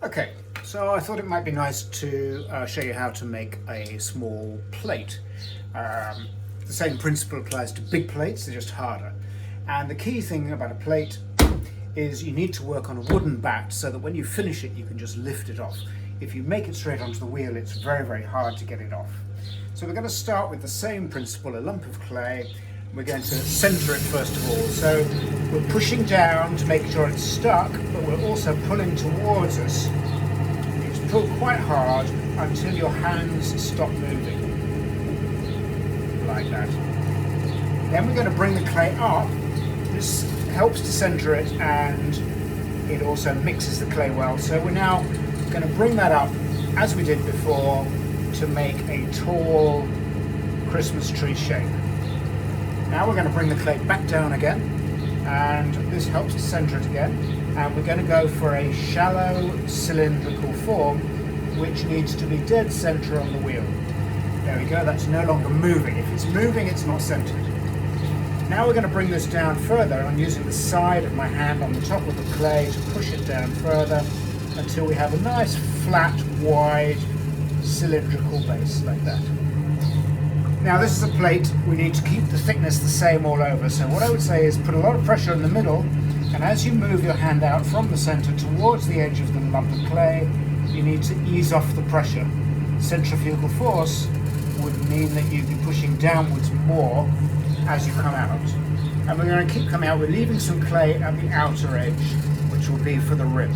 Okay, so I thought it might be nice to show you how to make a small plate. The same principle applies to big plates, they're just harder. And the key thing about a plate is you need to work on a wooden bat so that when you finish it you can just lift it off. If you make it straight onto the wheel, it's very, very hard to get it off. So we're going to start with the same principle, a lump of clay. We're going to centre it first of all. So we're pushing down to make sure it's stuck, but we're also pulling towards us. You just pull quite hard until your hands stop moving, like that. Then we're going to bring the clay up. This helps to centre it and it also mixes the clay well. So we're now going to bring that up as we did before to make a tall Christmas tree shape. Now we're going to bring the clay back down again, and this helps to centre it again, and we're going to go for a shallow cylindrical form which needs to be dead centre on the wheel. There we go, that's no longer moving. If it's moving, it's not centred. Now we're going to bring this down further. I'm using the side of my hand on the top of the clay to push it down further until we have a nice flat, wide, cylindrical base like that. Now this is a plate, we need to keep the thickness the same all over, so what I would say is put a lot of pressure in the middle, and as you move your hand out from the centre towards the edge of the lump of clay, you need to ease off the pressure. Centrifugal force would mean that you'd be pushing downwards more as you come out. And we're going to keep coming out, we're leaving some clay at the outer edge, which will be for the rim.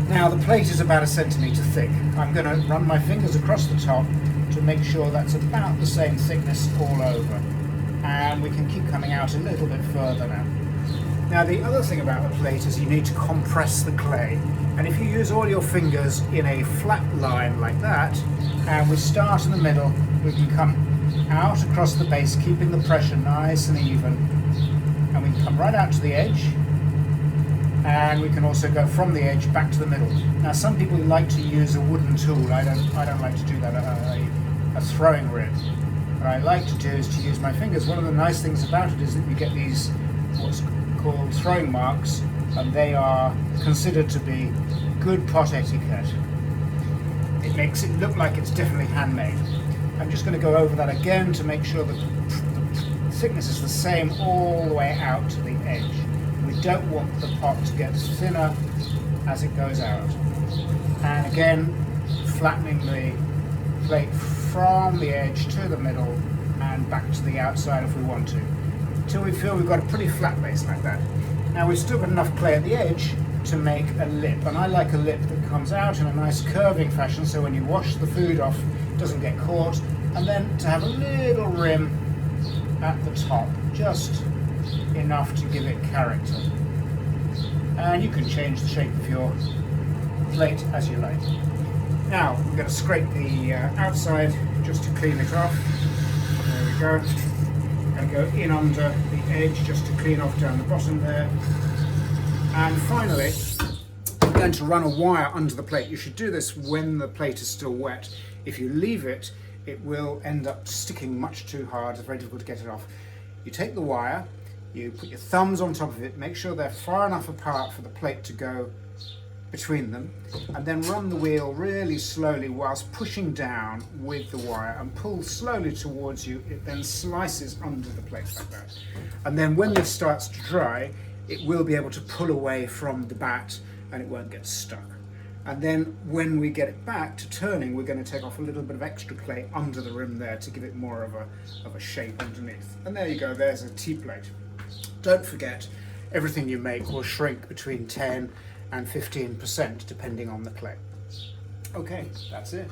Now the plate is about 1 centimetre thick. I'm going to run my fingers across the top to make sure that's about the same thickness all over. And we can keep coming out a little bit further now. Now the other thing about the plate is you need to compress the clay. And if you use all your fingers in a flat line like that, and we start in the middle, we can come out across the base, keeping the pressure nice and even. And we can come right out to the edge. And we can also go from the edge back to the middle. Now some people like to use a wooden tool. I don't like to do that, a throwing rib. What I like to do is to use my fingers. One of the nice things about it is that you get these what's called throwing marks, and they are considered to be good pot etiquette. It makes it look like it's definitely handmade. I'm just going to go over that again to make sure that the thickness is the same all the way out to the edge. We don't want the pot to get thinner as it goes out. And again, flattening the plate from the edge to the middle and back to the outside if we want to, until we feel we've got a pretty flat base like that. Now we've still got enough clay at the edge to make a lip, and I like a lip that comes out in a nice curving fashion so when you wash the food off it doesn't get caught, and then to have a little rim at the top, just enough to give it character. And you can change the shape of your plate as you like. Now we're going to scrape the outside just to clean it off. There we go. I'm going to go in under the edge just to clean off down the bottom there. And finally, I'm going to run a wire under the plate. You should do this when the plate is still wet. If you leave it, it will end up sticking much too hard. It's very difficult to get it off. You take the wire, you put your thumbs on top of it, make sure they're far enough apart for the plate to go between them, and then run the wheel really slowly whilst pushing down with the wire and pull slowly towards you. It then slices under the plate like that. And then when this starts to dry, it will be able to pull away from the bat and it won't get stuck. And then when we get it back to turning, we're going to take off a little bit of extra clay under the rim there to give it more of a shape underneath. And there you go, there's a tea plate. Don't forget, everything you make will shrink between 10 and 15% depending on the clay. Okay, that's it.